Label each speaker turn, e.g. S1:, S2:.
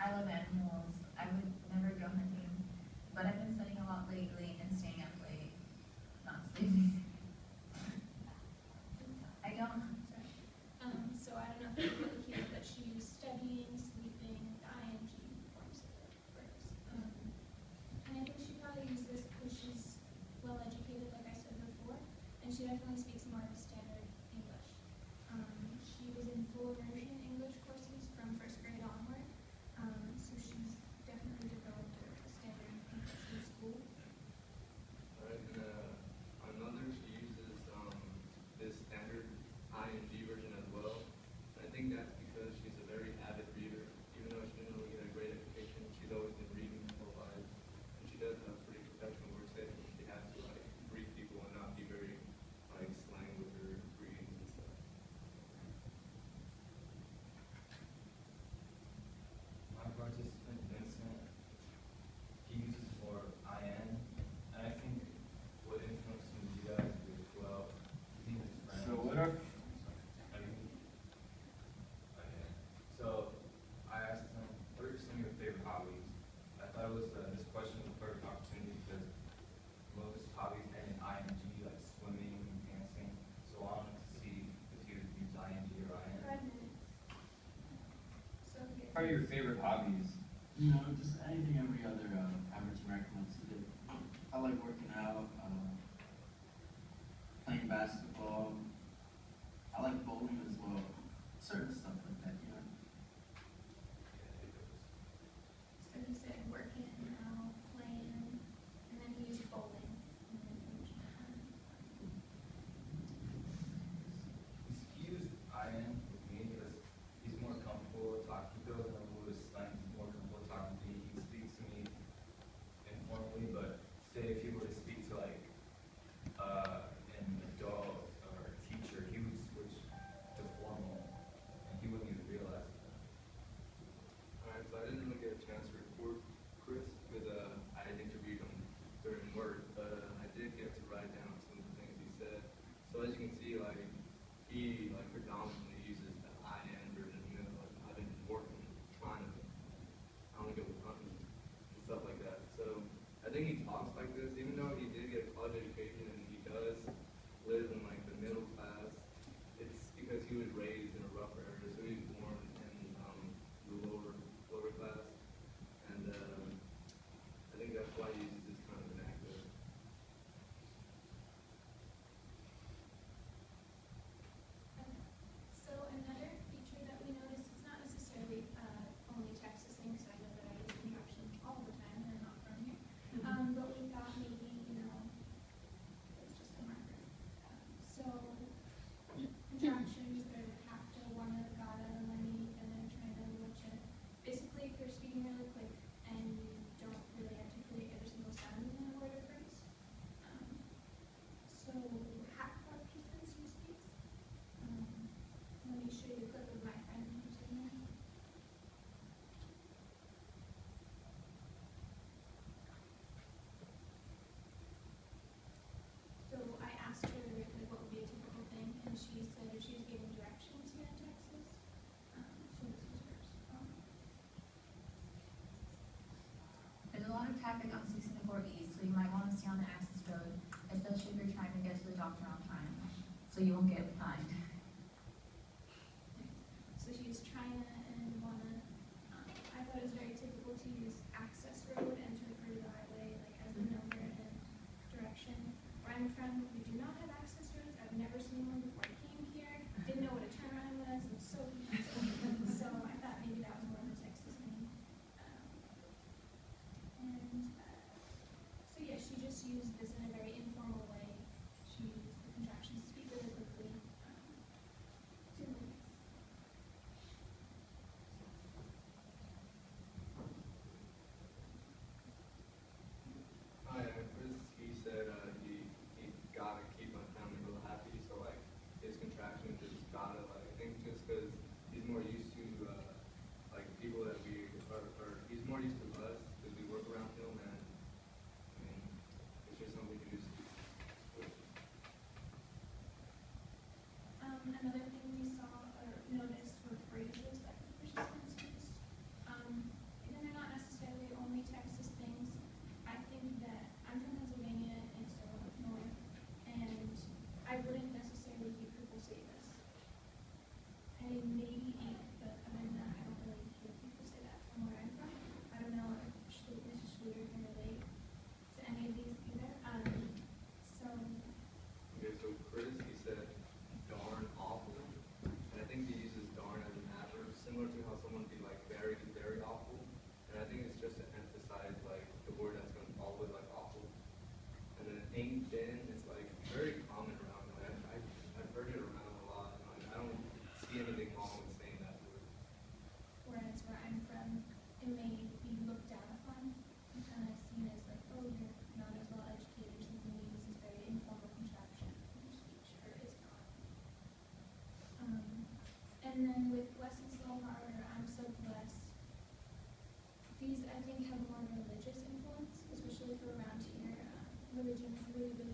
S1: I love animals. I would never go hunting, but I've been studying a lot lately and staying up late, not sleeping. I don't. Sorry.
S2: So I don't know if you really hear, but she used studying, sleeping, and the ing forms of the verbs. And I think she probably used this because she's well educated, like I said before, and she definitely speaks more of a standard English. She was in full immersion English courses from first grade onward, so she's definitely developed a standard English in school.
S3: Alright, and another, she uses this standard ing version as well. And I think that's because she's a very avid reader. Even though she didn't really get a great education, she's always been reading her whole life. And she does have pretty professional work ethic. She has to like read people and not be very like slang with her readings and stuff.
S4: My participant, Vincent, he uses more IN, and I think what influenced him you guys do as well, he needs friends.
S5: So what are
S4: Okay. So I asked him, what are some of your favorite hobbies? I thought it was this question was a perfect opportunity because most hobbies end in ing, like swimming, dancing. So I wanted to see if he would use ing or in.
S2: 5 minutes. So
S5: what are your favorite hobbies?
S6: You know, just anything every other average American wants to do. I like working out, playing basketball. I like bowling as well. Certain stuff like that, you know.
S2: So he said working out, playing, and then he used bowling. And then
S4: He used IN with me because he's more comfortable talking. He doesn't know who his slang. He's more comfortable talking to me. He speaks to me informally, but say if he were to speak to like an adult or a teacher, he would switch to formal, and he wouldn't even realize that.
S3: Alright, so I didn't really get a chance to record Chris because I interviewed him during work, but I did get to write down some of the things he said. So as you can see, like he like predominantly uses the IN version. You know, like I've been working, trying to, I want to go hunting and stuff like that. So I think he talks like this, even though he did get a college education and he does live in like the middle class. It's because he was raised in a rough area, so he was born in the lower class, and I think that's why he uses this kind of vernacular.
S2: So another feature that we noticed, it's not necessarily only Texas thing, because I know that I use contraction all the time, and I'm not from here. But we thought maybe, you know, it's just a marker. So contractions, they're the capta, one of the gotta, and then And then with West and Slow Harbor, I'm so blessed. These, I think, have more religious influence, especially for around here. Religion is really, really